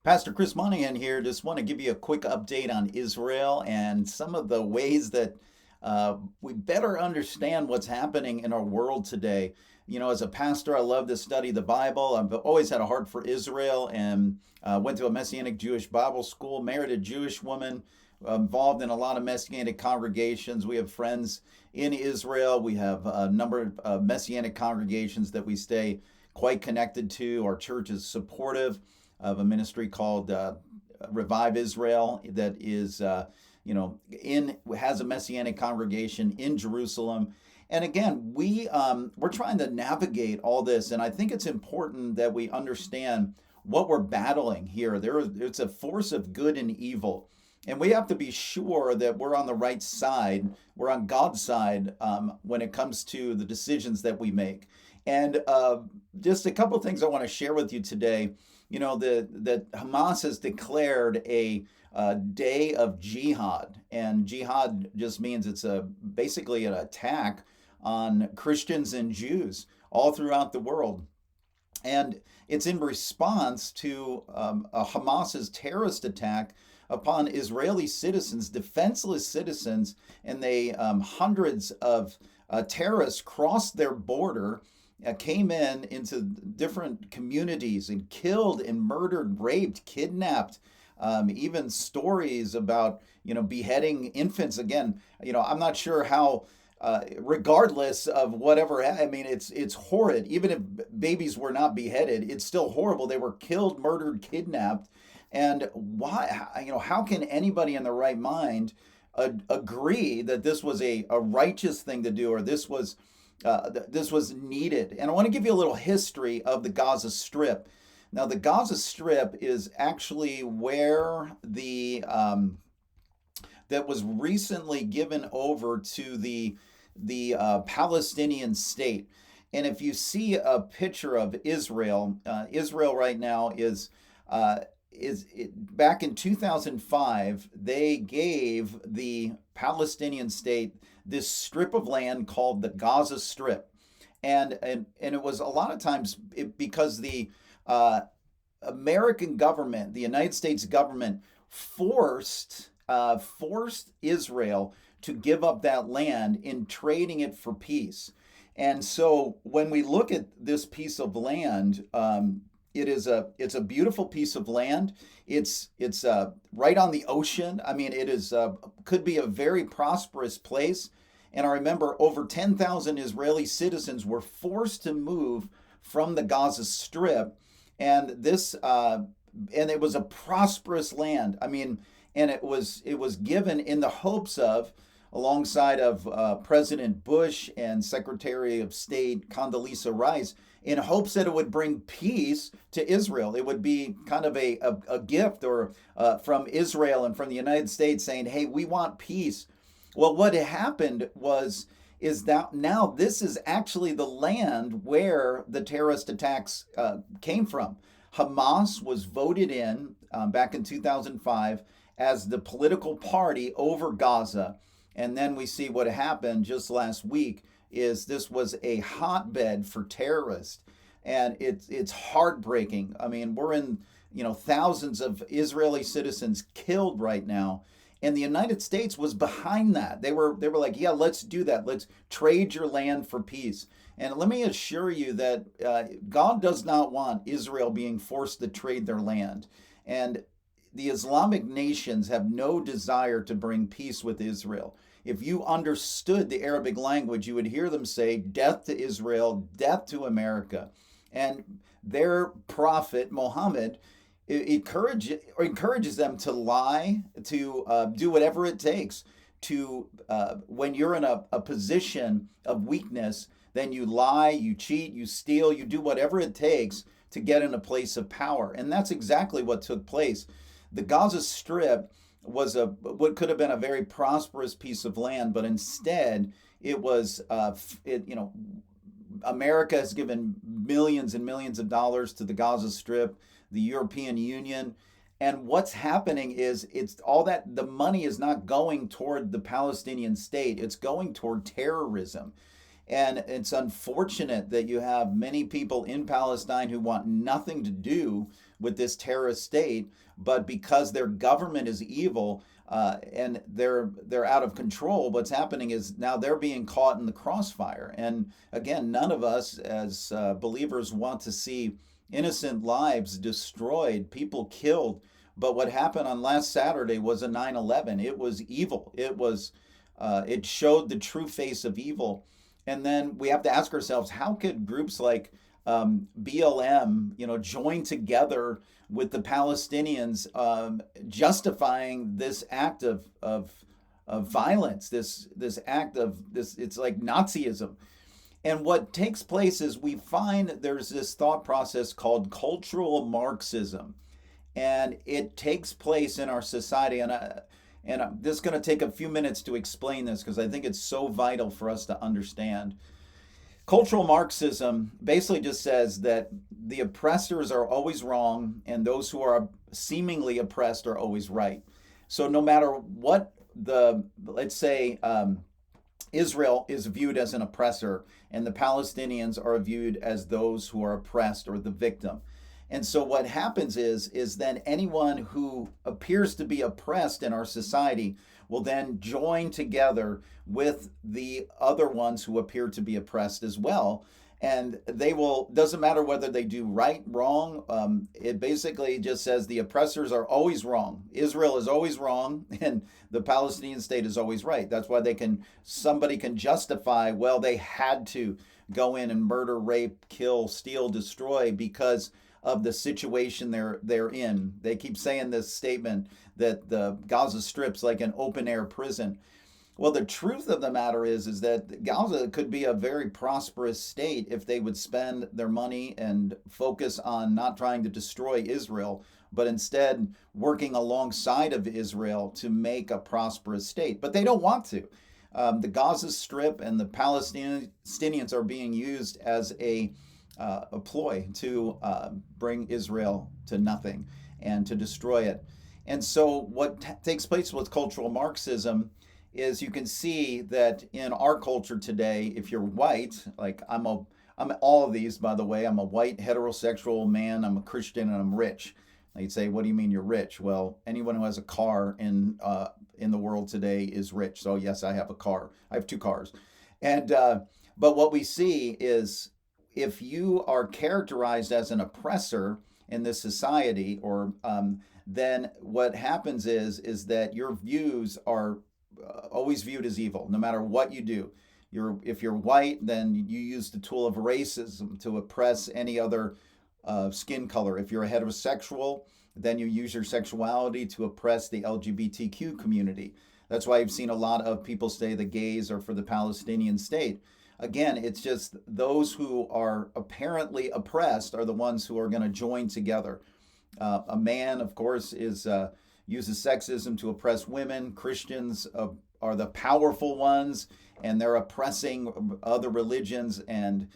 Pastor Chris Monahan here. Just want to give you a quick update on Israel and some of the ways that we better understand what's happening in our world today. You know, as a pastor, I love to study the Bible. I've always had a heart for Israel and went to a Messianic Jewish Bible school, married a Jewish woman, involved in a lot of Messianic congregations. We have friends in Israel. We have a number of Messianic congregations that we stay quite connected to. Our church is supportive of a ministry called Revive Israel that is, in has a messianic congregation in Jerusalem. And again, we're trying to navigate all this, and I think it's important that we understand what we're battling here. It's a force of good and evil, and we have to be sure that we're on the right side. We're on God's side when it comes to the decisions that we make. And just a couple of things I want to share with you today. You know, that Hamas has declared a day of jihad, and jihad just means it's basically an attack on Christians and Jews all throughout the world. And it's in response to Hamas's terrorist attack upon Israeli citizens, defenseless citizens, and hundreds of terrorists crossed their border, came into different communities and killed and murdered, raped, kidnapped. Even stories about beheading infants. Again, I'm not sure how. Regardless of whatever, I mean, it's horrid. Even if babies were not beheaded, it's still horrible. They were killed, murdered, kidnapped, and why? How can anybody in their right mind agree that this was a righteous thing to do, or this was needed? And I want to give you a little history of the Gaza Strip. Now, the Gaza Strip is actually where that was recently given over to the Palestinian state. And if you see a picture of Israel, Israel right now back in 2005, they gave the Palestinian state this strip of land called the Gaza Strip. And it was a lot of times because the American government, the United States government, forced Israel to give up that land in trading it for peace. And so when we look at this piece of land, it's a beautiful piece of land. It's right on the ocean. I mean, it is could be a very prosperous place. And I remember over 10,000 Israeli citizens were forced to move from the Gaza Strip, and and it was a prosperous land. I mean, and it was given in the hopes of, alongside of President Bush and Secretary of State Condoleezza Rice, in hopes that it would bring peace to Israel. It would be kind of a gift or from Israel and from the United States saying, "Hey, we want peace." Well, what happened is that now this is actually the land where the terrorist attacks came from. Hamas was voted in back in 2005 as the political party over Gaza. And then we see what happened just last week is this was a hotbed for terrorists. And it's heartbreaking. I mean, we're in, thousands of Israeli citizens killed right now. And the United States was behind that. They were like, yeah, let's do that. Let's trade your land for peace. And let me assure you that God does not want Israel being forced to trade their land. And the Islamic nations have no desire to bring peace with Israel. If you understood the Arabic language, you would hear them say, "Death to Israel, death to America." And their prophet, Muhammad, encourages them to lie, to do whatever it takes to, when you're in a position of weakness, then you lie, you cheat, you steal, you do whatever it takes to get in a place of power. And that's exactly what took place. The Gaza Strip was what could have been a very prosperous piece of land, but instead it was, America has given millions and millions of dollars to the Gaza Strip, the European Union. And what's happening is it's all that the money is not going toward the Palestinian state, it's going toward terrorism. And it's unfortunate that you have many people in Palestine who want nothing to do with this terrorist state, but because their government is evil, and they're out of control, what's happening is now they're being caught in the crossfire. And again, none of us as believers want to see innocent lives destroyed, people killed. But what happened on last Saturday was a 9/11. It was evil. It showed the true face of evil. And then we have to ask ourselves, how could groups like BLM, join together with the Palestinians, justifying this act of violence, this act of this? It's like Nazism. And what takes place is we find there's this thought process called cultural Marxism, and it takes place in our society. And I'm just going to take a few minutes to explain this because I think it's so vital for us to understand. Cultural Marxism basically just says that the oppressors are always wrong and those who are seemingly oppressed are always right. So no matter what let's say, Israel is viewed as an oppressor and the Palestinians are viewed as those who are oppressed or the victim. And so what happens is then anyone who appears to be oppressed in our society will then join together with the other ones who appear to be oppressed as well. And they will, doesn't matter whether they do right, wrong. It basically just says the oppressors are always wrong. Israel is always wrong, and the Palestinian state is always right. That's why somebody can justify, well, they had to go in and murder, rape, kill, steal, destroy because of the situation they're in. They keep saying this statement that the Gaza Strip's like an open air prison. Well, the truth of the matter is that Gaza could be a very prosperous state if they would spend their money and focus on not trying to destroy Israel, but instead working alongside of Israel to make a prosperous state. But they don't want to. The Gaza Strip and the Palestinians are being used as a ploy to bring Israel to nothing and to destroy it. And so what takes place with cultural Marxism is you can see that in our culture today, if you're white, like I'm all of these, by the way, I'm a white heterosexual man, I'm a Christian, and I'm rich. You'd say, what do you mean you're rich? Well, anyone who has a car in the world today is rich. So yes, I have a car. I have 2 cars. And but what we see is if you are characterized as an oppressor in this society, or then what happens is that your views are always viewed as evil, no matter what you do. If you're white, then you use the tool of racism to oppress any other skin color. If you're a heterosexual, then you use your sexuality to oppress the LGBTQ community. That's why I've seen a lot of people say the gays are for the Palestinian state. Again, it's just those who are apparently oppressed are the ones who are going to join together. A man, of course, uses sexism to oppress women. Christians are the powerful ones, and they're oppressing other religions. And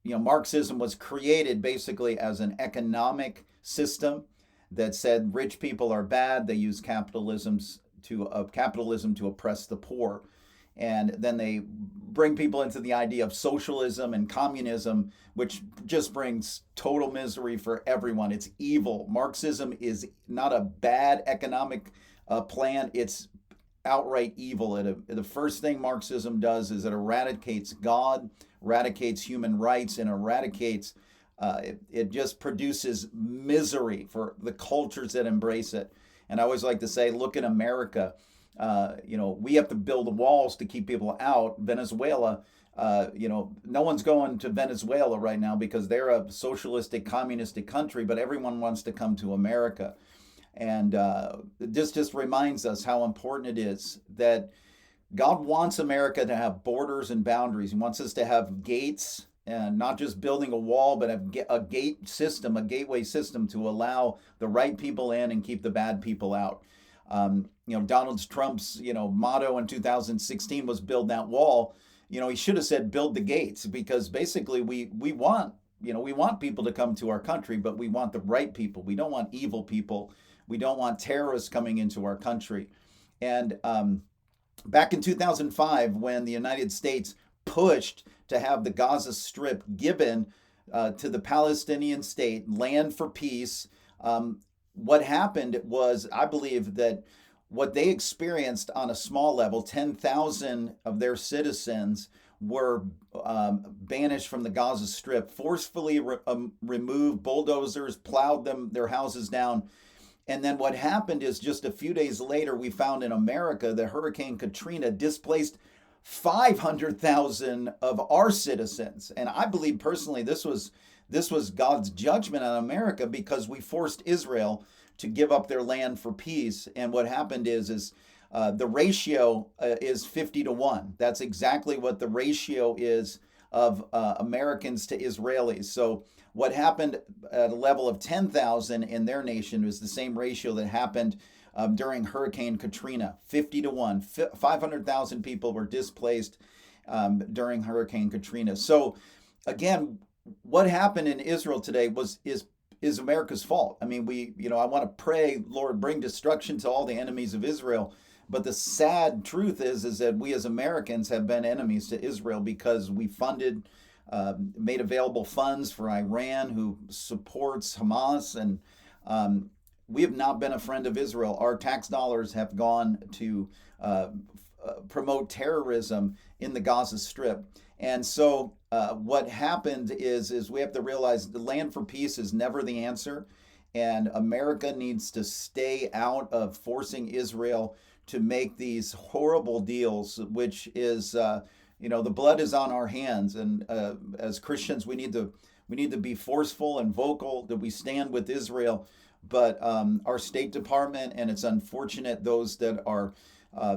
Marxism was created basically as an economic system that said rich people are bad. They use capitalism to oppress the poor. And then they bring people into the idea of socialism and communism, which just brings total misery for everyone. It's evil. Marxism is not a bad economic plan. It's outright evil. The first thing Marxism does is it eradicates God, eradicates human rights, and it just produces misery for the cultures that embrace it. And I always like to say, look at America. We have to build the walls to keep people out. Venezuela, no one's going to Venezuela right now because they're a socialistic, communistic country, but everyone wants to come to America. And this just reminds us how important it is that God wants America to have borders and boundaries. He wants us to have gates, and not just building a wall, but a gate system, a gateway system to allow the right people in and keep the bad people out. Donald Trump's, motto in 2016 was build that wall. He should have said build the gates, because basically we want people to come to our country, but we want the right people. We don't want evil people. We don't want terrorists coming into our country. And back in 2005, when the United States pushed to have the Gaza Strip given to the Palestinian state, land for peace. What happened was, I believe that what they experienced on a small level, 10,000 of their citizens were banished from the Gaza Strip, forcefully removed, bulldozers plowed their houses down. And then what happened is just a few days later, we found in America that Hurricane Katrina displaced 500,000 of our citizens. And I believe personally this was God's judgment on America because we forced Israel to give up their land for peace. And what happened is the ratio is 50-1. That's exactly what the ratio is of Americans to Israelis. So what happened at a level of 10,000 in their nation was the same ratio that happened during Hurricane Katrina, 50-1. 500,000 people were displaced during Hurricane Katrina. So again, what happened in Israel today is America's fault. I mean, I want to pray, Lord, bring destruction to all the enemies of Israel. But the sad truth is that we as Americans have been enemies to Israel because we made available funds for Iran, who supports Hamas, and we have not been a friend of Israel. Our tax dollars have gone to promote terrorism in the Gaza Strip. And so what happened is we have to realize the land for peace is never the answer. And America needs to stay out of forcing Israel to make these horrible deals, which is, the blood is on our hands. And as Christians, we need to be forceful and vocal that we stand with Israel. But our State Department, and it's unfortunate those that are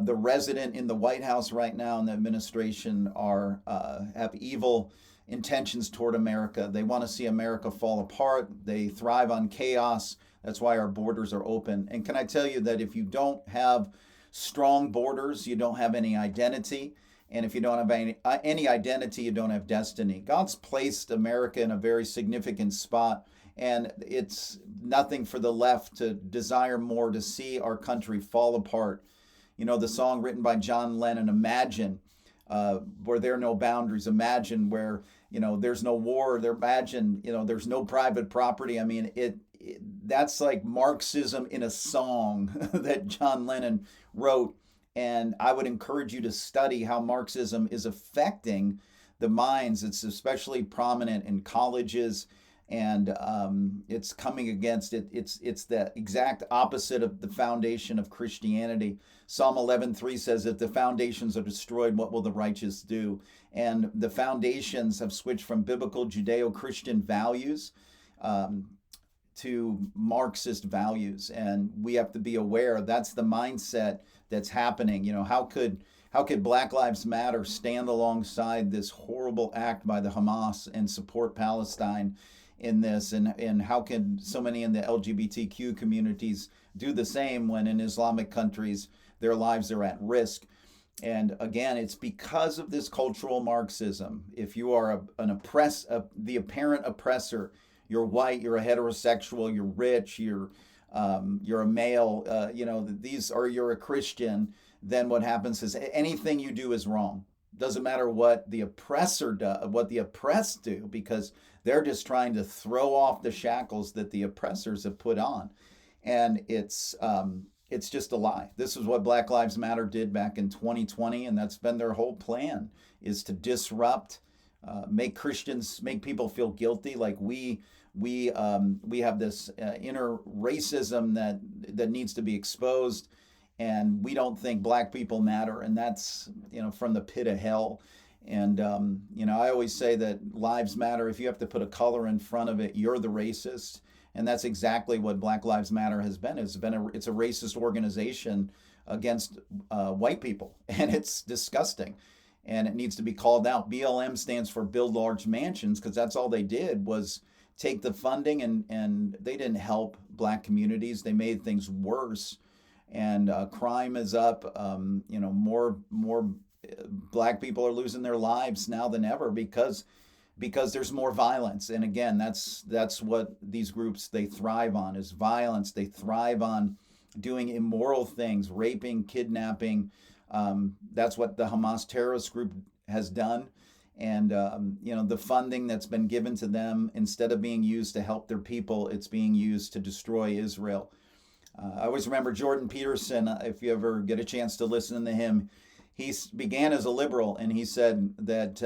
the resident in the White House right now in the administration have evil intentions toward America. They want to see America fall apart. They thrive on chaos. That's why our borders are open. And can I tell you that if you don't have strong borders, you don't have any identity. And if you don't have any identity, you don't have destiny. God's placed America in a very significant spot. And it's nothing for the left to desire more to see our country fall apart. The song written by John Lennon, Imagine, where there are no boundaries. Imagine where, there's no war. Imagine, there's no private property. I mean, that's like Marxism in a song that John Lennon wrote. And I would encourage you to study how Marxism is affecting the minds. It's especially prominent in colleges, and it's coming against it. It's the exact opposite of the foundation of Christianity. Psalm 11:3 says, if the foundations are destroyed, what will the righteous do? And the foundations have switched from biblical Judeo-Christian values to Marxist values. And we have to be aware that's the mindset that's happening. How could Black Lives Matter stand alongside this horrible act by the Hamas and support Palestine in this? And how can so many in the LGBTQ communities do the same when in Islamic countries their lives are at risk? And again, it's because of this cultural Marxism. If you are the apparent oppressor, you're white, you're a heterosexual, you're rich, you're a male, you're a Christian, then what happens is anything you do is wrong. Doesn't matter what the oppressor does, what the oppressed do, because they're just trying to throw off the shackles that the oppressors have put on. And it's just a lie. This is what Black Lives Matter did back in 2020, and that's been their whole plan, is to disrupt, make people feel guilty, like we have this inner racism that needs to be exposed, and we don't think Black people matter, and that's from the pit of hell. And I always say that lives matter. If you have to put a color in front of it, you're the racist, and that's exactly what Black Lives Matter has been. It's a racist organization against white people, and it's disgusting. And it needs to be called out. BLM stands for Build Large Mansions, because that's all they did was take the funding, and they didn't help Black communities. They made things worse, and crime is up. More Black people are losing their lives now than ever because there's more violence. And again, that's what these groups, they thrive on, is violence. They thrive on doing immoral things, raping, kidnapping. That's what the Hamas terrorist group has done. And the funding that's been given to them, instead of being used to help their people, it's being used to destroy Israel. I always remember Jordan Peterson. If you ever get a chance to listen to him, he began as a liberal, and he said that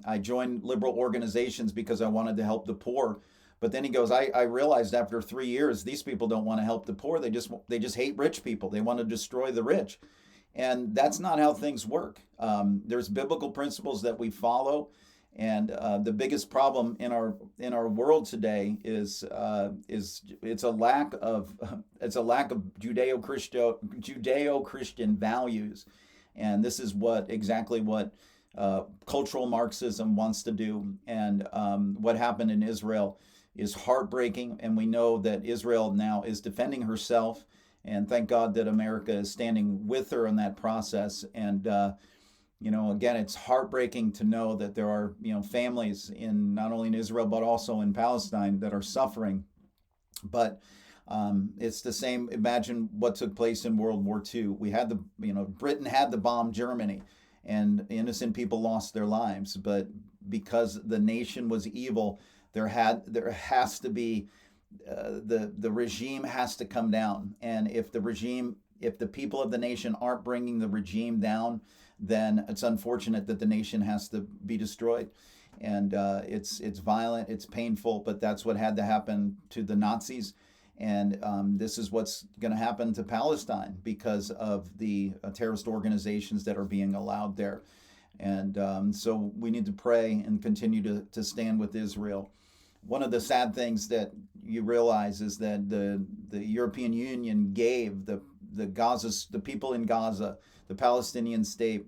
I joined liberal organizations because I wanted to help the poor. But then he goes, I realized after 3 years, these people don't want to help the poor. They just hate rich people. They want to destroy the rich. And that's not how things work. There's biblical principles that we follow, and the biggest problem in our world today is it's a lack of Judeo-Christian values, and this is exactly what cultural Marxism wants to do. And what happened in Israel is heartbreaking, and we know that Israel now is defending herself. And thank God that America is standing with her in that process. And again, it's heartbreaking to know that there are families in not only in Israel but also in Palestine that are suffering. But it's the same. Imagine what took place in World War II. We had Britain had to bomb Germany, and innocent people lost their lives. But because the nation was evil, there has to be the regime has to come down. And if the people of the nation aren't bringing the regime down, then it's unfortunate that the nation has to be destroyed. And it's violent, it's painful, but that's what had to happen to the Nazis. And this is what's going to happen to Palestine because of the terrorist organizations that are being allowed there. And so we need to pray and continue to stand with Israel. One of the sad things that you realize is that the European Union gave the people in Gaza, the Palestinian state,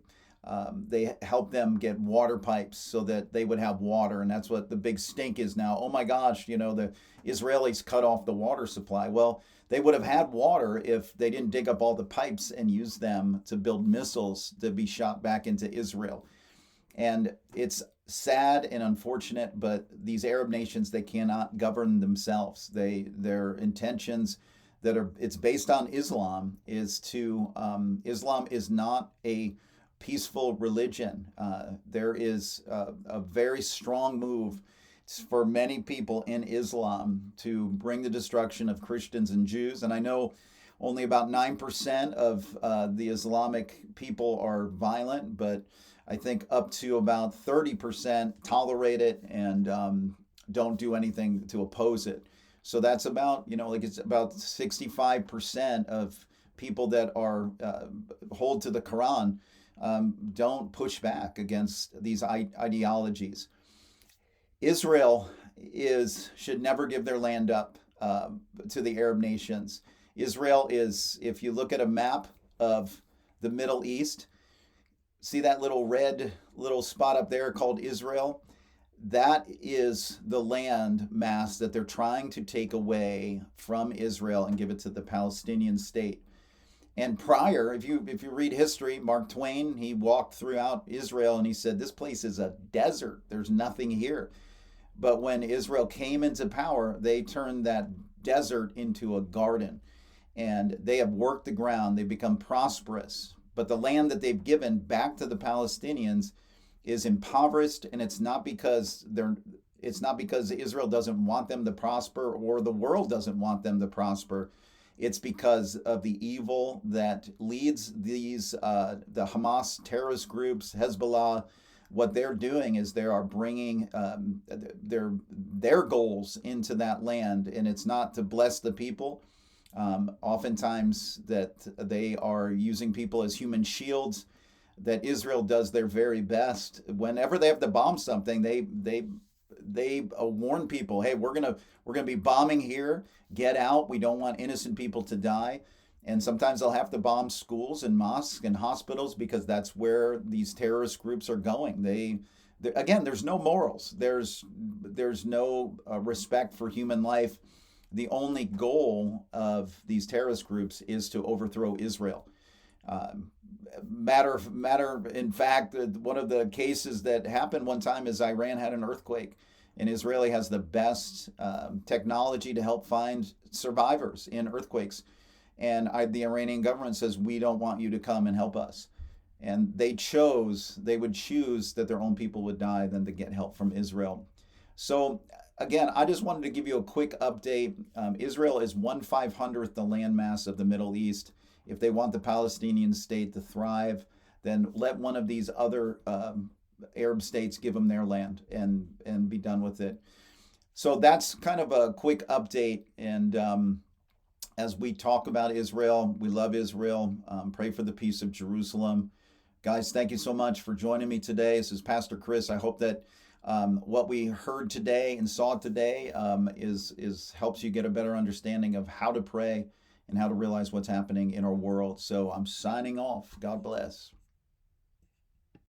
they helped them get water pipes so that they would have water. And that's what the big stink is now. Oh my gosh, the Israelis cut off the water supply. Well, they would have had water if they didn't dig up all the pipes and use them to build missiles to be shot back into Israel. And it's sad and unfortunate, but these Arab nations, they cannot govern themselves. Their intentions it's based on Islam Islam is not a peaceful religion. There is a very strong move for many people in Islam to bring the destruction of Christians and Jews. And I know only about 9% of the Islamic people are violent, but I think up to about 30% tolerate it and don't do anything to oppose it. So that's about, it's about 65% of people that are hold to the Quran don't push back against these ideologies. Israel should never give their land up to the Arab nations. Israel is, if you look at a map of the Middle East, see that little red spot up there called Israel? That is the land mass that they're trying to take away from Israel and give it to the Palestinian state. And prior, if you read history, Mark Twain, he walked throughout Israel and he said, this place is a desert. There's nothing here. But when Israel came into power, they turned that desert into a garden. And they have worked the ground. They've become prosperous. But the land that they've given back to the Palestinians is impoverished, and it's not because Israel doesn't want them to prosper or the world doesn't want them to prosper. It's because of the evil that leads these the Hamas terrorist groups, Hezbollah. What they're doing is they are bringing their goals into that land, and it's not to bless the people. Oftentimes that they are using people as human shields. That Israel does their very best. Whenever they have to bomb something, they warn people, hey, we're gonna be bombing here. Get out. We don't want innocent people to die. And sometimes they'll have to bomb schools and mosques and hospitals because that's where these terrorist groups are going. Again, there's no morals. There's no respect for human life. The only goal of these terrorist groups is to overthrow Israel. In fact, one of the cases that happened one time is Iran had an earthquake, and Israeli has the best technology to help find survivors in earthquakes. And the Iranian government says, we don't want you to come and help us. And they would choose that their own people would die than to get help from Israel. So, again, I just wanted to give you a quick update. Israel is 1/500th the landmass of the Middle East. If they want the Palestinian state to thrive, then let one of these other Arab states give them their land and be done with it. So that's kind of a quick update. And as we talk about Israel, we love Israel. Pray for the peace of Jerusalem. Guys, thank you so much for joining me today. This is Pastor Chris. I hope that what we heard today and saw today is helps you get a better understanding of how to pray and how to realize what's happening in our world. So I'm signing off. God bless.